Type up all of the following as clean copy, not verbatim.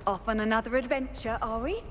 Off on another adventure, are we?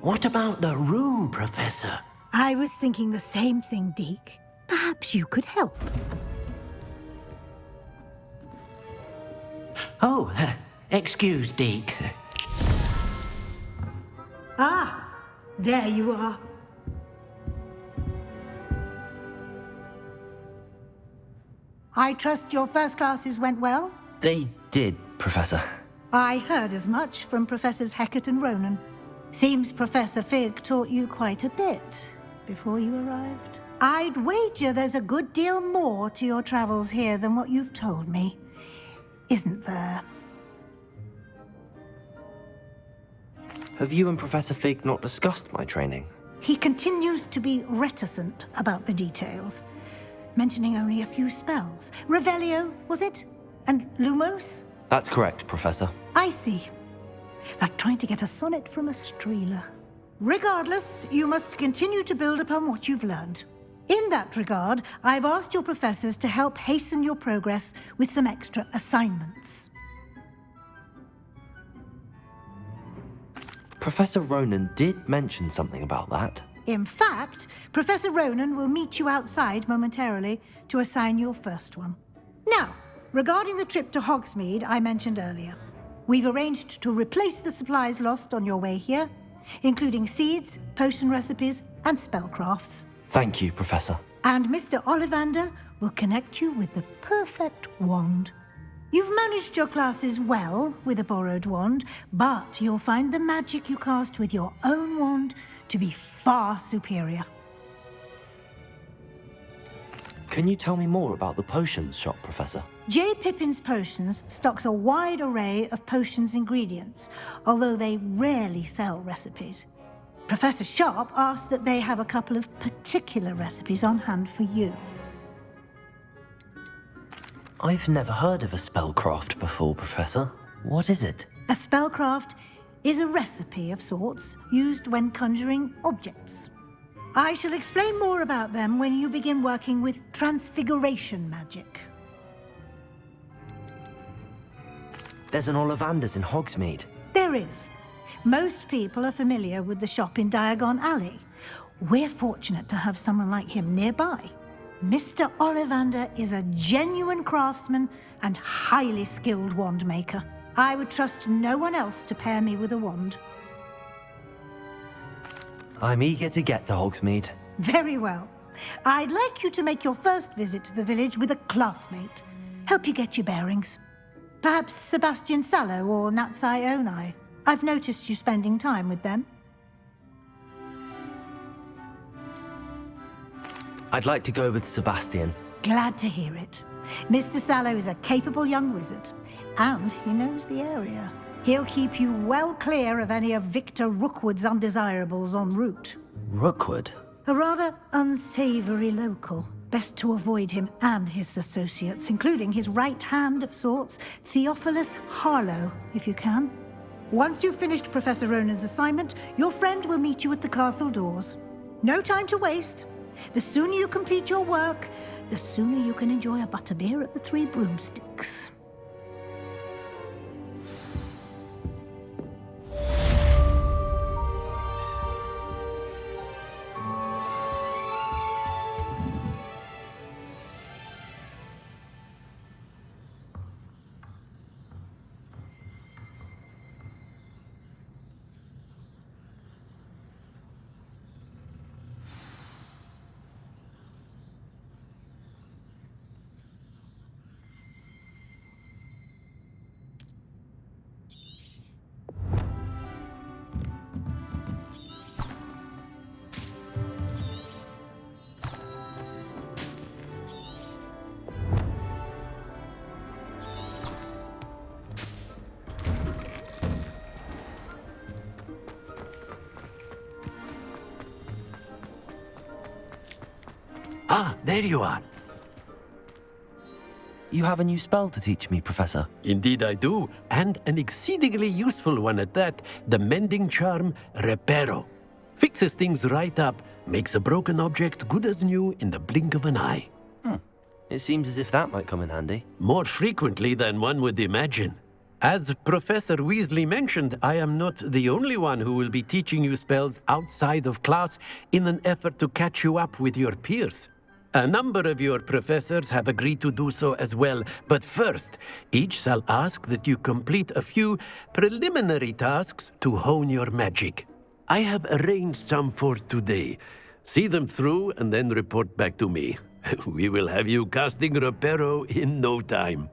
What about the room, Professor? I was thinking the same thing, Deke. Perhaps you could help. Oh, excuse, Deke. Ah, there you are. I trust your first classes went well? They did, Professor. I heard as much from Professors Hecat and Ronan. Seems Professor Fig taught you quite a bit before you arrived. I'd wager there's a good deal more to your travels here than what you've told me. Isn't there? Have you and Professor Fig not discussed my training? He continues to be reticent about the details, mentioning only a few spells. Revelio, was it? And Lumos? That's correct, Professor. I see. Like trying to get a sonnet from a streeler. Regardless, you must continue to build upon what you've learned. In that regard, I've asked your professors to help hasten your progress with some extra assignments. Professor Ronan did mention something about that. In fact, Professor Ronan will meet you outside momentarily to assign your first one. Now, regarding the trip to Hogsmeade I mentioned earlier, we've arranged to replace the supplies lost on your way here, including seeds, potion recipes, and spellcrafts. Thank you, Professor. And Mr. Ollivander will connect you with the perfect wand. You've managed your classes well with a borrowed wand, but you'll find the magic you cast with your own wand to be far superior. Can you tell me more about the potions shop, Professor? J. Pippin's Potions stocks a wide array of potions ingredients, although they rarely sell recipes. Professor Sharp asked that they have a couple of particular recipes on hand for you. I've never heard of a spellcraft before, Professor. What is it? A spellcraft is a recipe of sorts used when conjuring objects. I shall explain more about them when you begin working with transfiguration magic. There's an Ollivander's in Hogsmeade. There is. Most people are familiar with the shop in Diagon Alley. We're fortunate to have someone like him nearby. Mr. Ollivander is a genuine craftsman and highly skilled wand maker. I would trust no one else to pair me with a wand. I'm eager to get to Hogsmeade. Very well. I'd like you to make your first visit to the village with a classmate. Help you get your bearings. Perhaps Sebastian Sallow or Natsai Onai. I've noticed you spending time with them. I'd like to go with Sebastian. Glad to hear it. Mr. Sallow is a capable young wizard, and he knows the area. He'll keep you well clear of any of Victor Rookwood's undesirables en route. Rookwood? A rather unsavory local. Best to avoid him and his associates, including his right hand of sorts, Theophilus Harlow, if you can. Once you've finished Professor Ronan's assignment, your friend will meet you at the castle doors. No time to waste. The sooner you complete your work, the sooner you can enjoy a butterbeer at the Three Broomsticks. Ah, there you are. You have a new spell to teach me, Professor. Indeed I do, and an exceedingly useful one at that, the mending charm Repairo. Fixes things right up, makes a broken object good as new in the blink of an eye. It seems as if that might come in handy. More frequently than one would imagine. As Professor Weasley mentioned, I am not the only one who will be teaching you spells outside of class in an effort to catch you up with your peers. A number of your professors have agreed to do so as well, but first, each shall ask that you complete a few preliminary tasks to hone your magic. I have arranged some for today. See them through and then report back to me. We will have you casting Repairo in no time.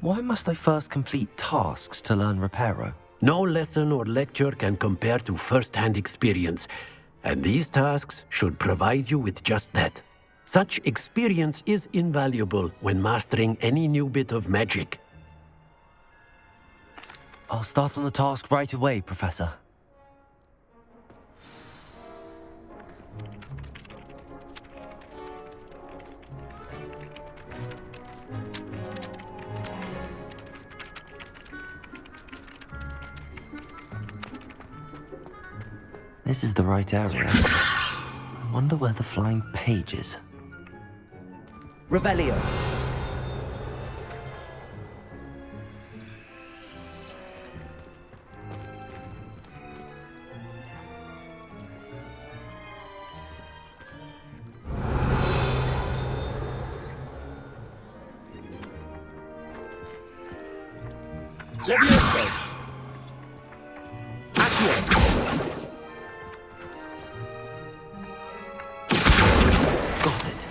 Why must I first complete tasks to learn Repairo? No lesson or lecture can compare to first-hand experience, and these tasks should provide you with just that. Such experience is invaluable when mastering any new bit of magic. I'll start on the task right away, Professor. This is the right area. I wonder where the flying page is. Revelio. Levioso. Accio. Got it.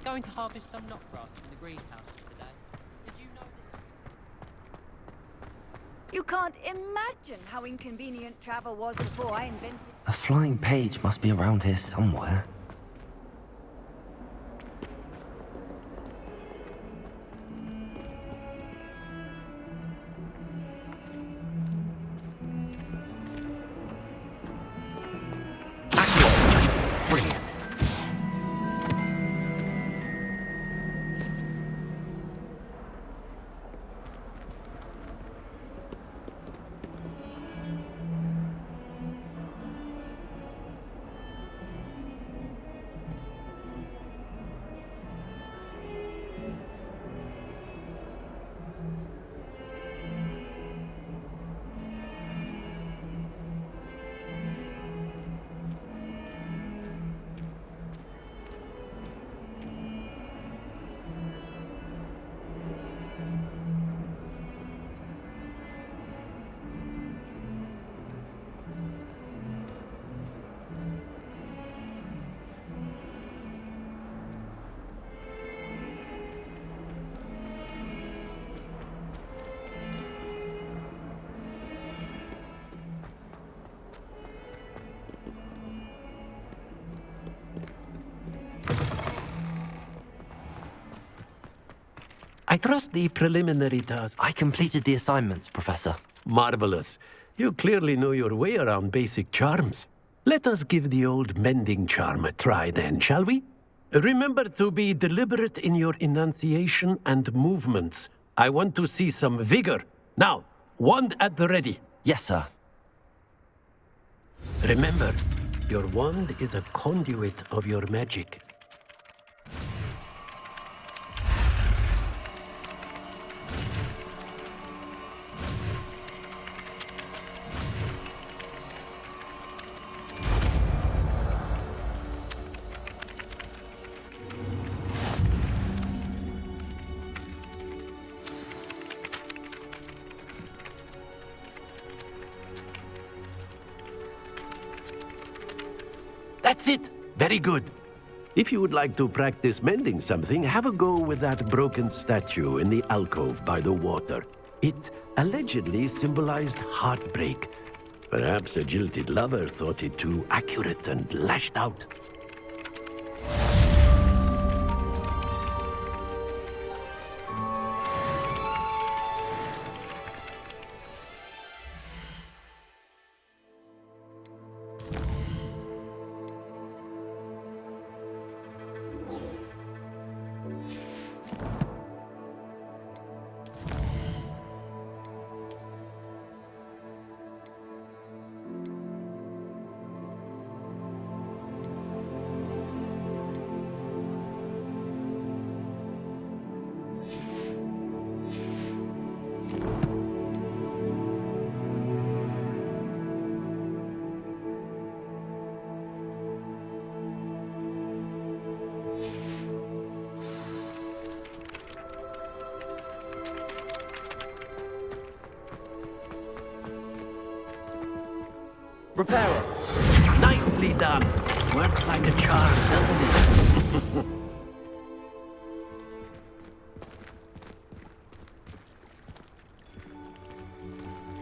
Going to harvest some knot grass from the greenhouse today. Did you know that? You can't imagine how inconvenient travel was before I invented. A flying page must be around here somewhere. Brilliant. I trust the preliminary task. I completed the assignments, Professor. Marvelous. You clearly know your way around basic charms. Let us give the old mending charm a try then, shall we? Remember to be deliberate in your enunciation and movements. I want to see some vigor. Now, wand at the ready. Yes, sir. Remember, your wand is a conduit of your magic. That's it! Very good. If you would like to practice mending something, have a go with that broken statue in the alcove by the water. It allegedly symbolized heartbreak. Perhaps a jilted lover thought it too accurate and lashed out. Repairo! Nicely done. Works like a charm, doesn't it?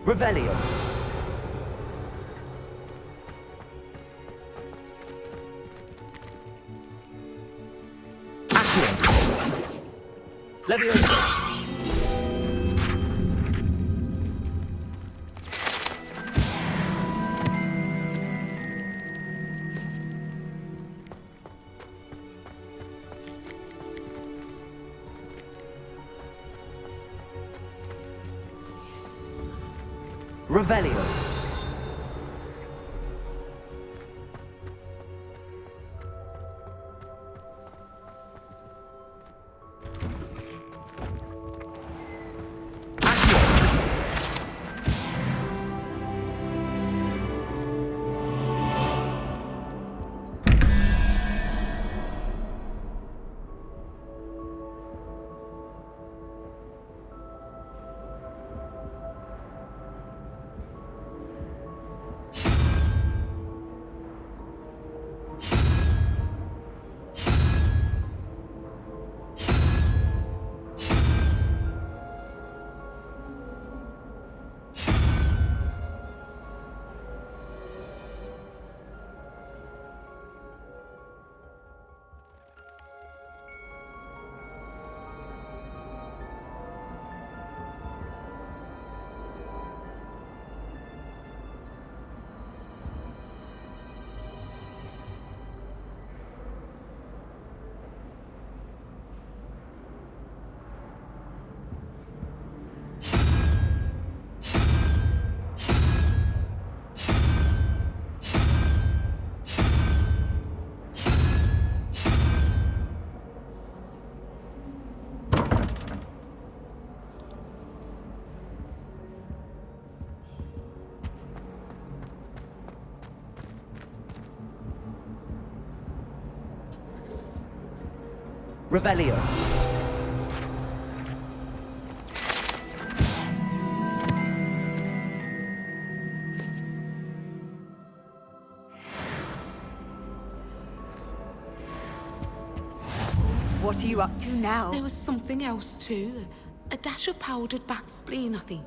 Revelio! Accio! Leviosa! Revelio. Revelio. What are you up to now? There was something else too. A dash of powdered bat spleen, I think.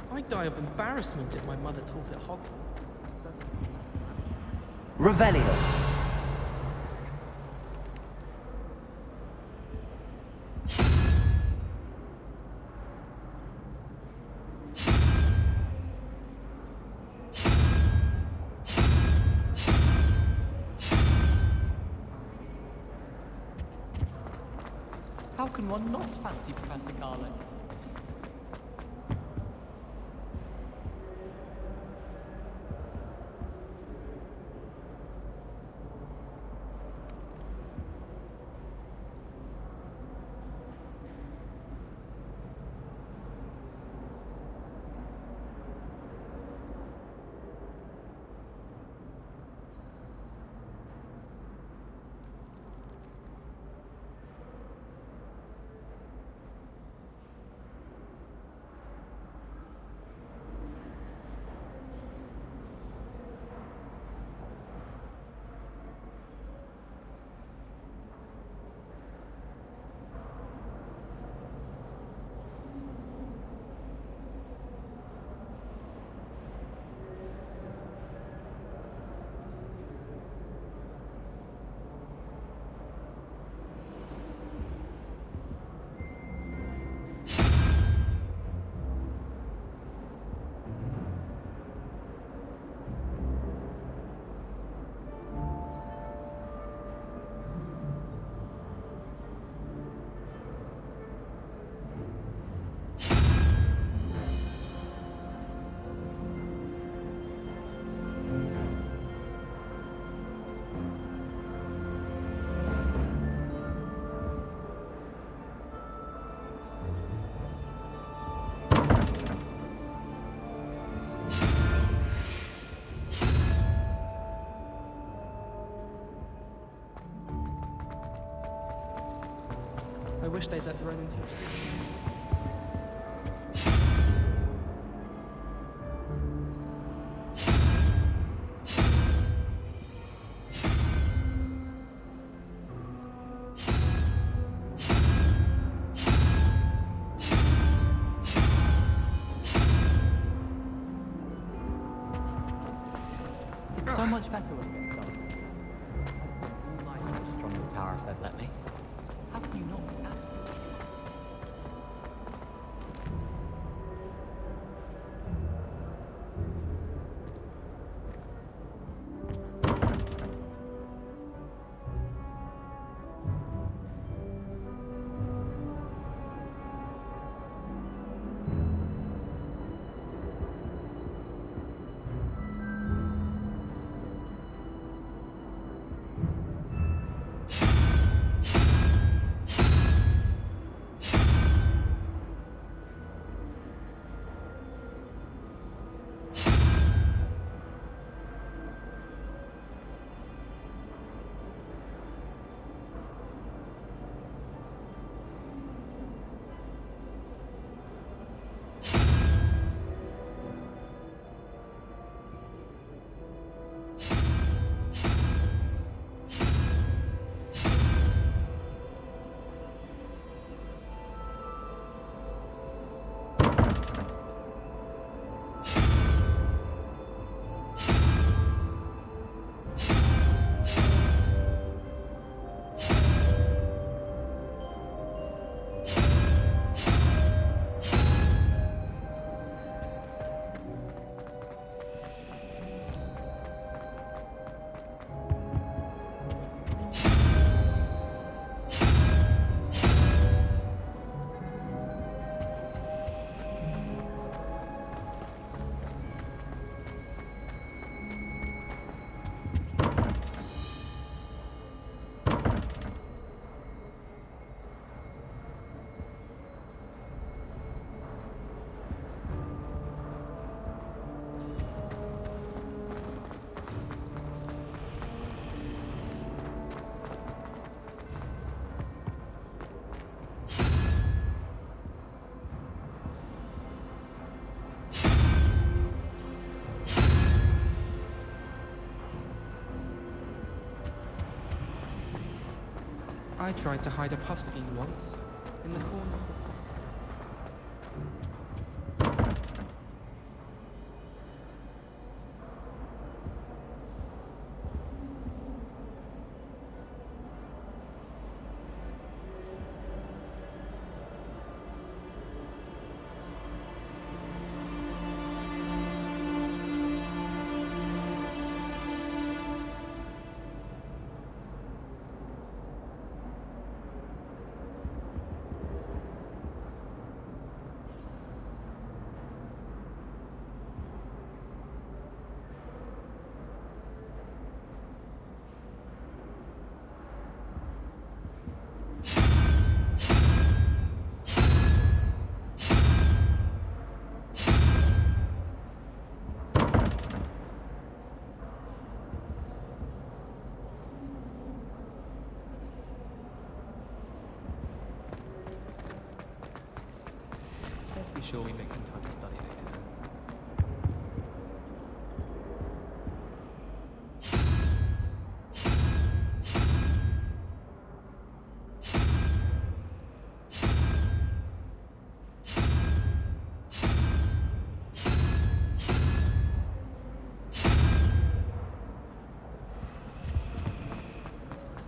I'd die of embarrassment if my mother taught at Hogwarts. Revelio. can one not fancy Professor Garlick? I wish they'd let Ronan teach me. It's so much better when it gets done. I'd spend all night just on the tower if they'd let me. How can you not be absolutely sure? I tried to hide a puffskein once, in the corner. sure we make some time to study later.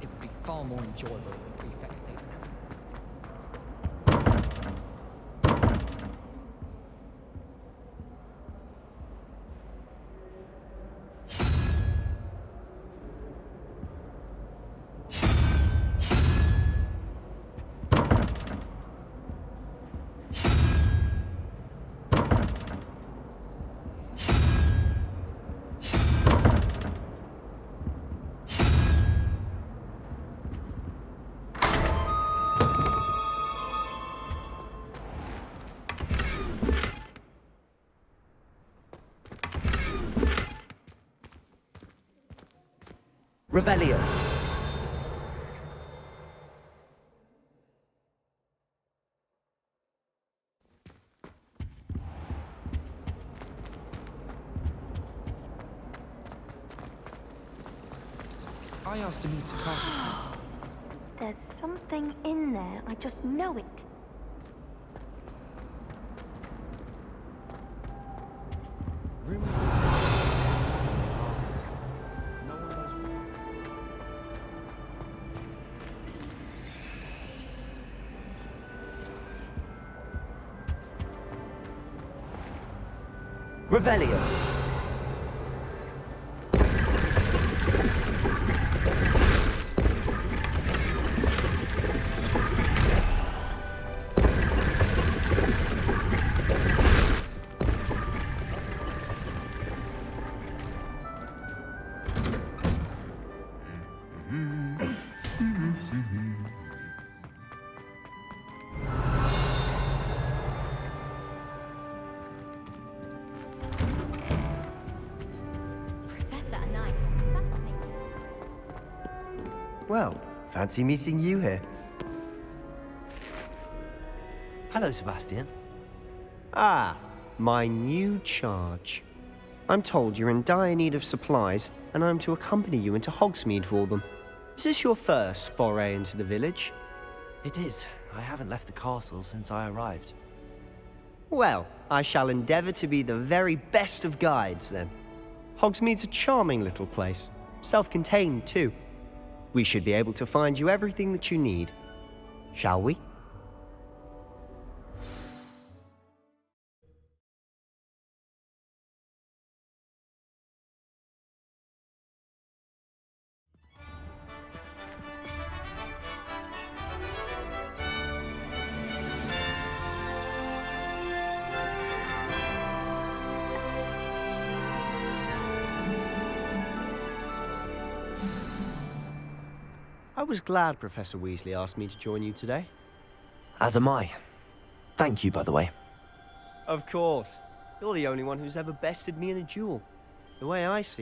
It would be far more enjoyable if the prefect stayed. Revelio. I asked to meet a carpenter. There's something in there. I just know it. Revelio. Well, fancy meeting you here. Hello, Sebastian. Ah, my new charge. I'm told you're in dire need of supplies, and I'm to accompany you into Hogsmeade for them. Is this your first foray into the village? It is. I haven't left the castle since I arrived. Well, I shall endeavour to be the very best of guides, then. Hogsmeade's a charming little place, self-contained too. We should be able to find you everything that you need. Shall we? I was glad Professor Weasley asked me to join you today. As am I. Thank you, by the way. Of course. You're the only one who's ever bested me in a duel. The way I see it,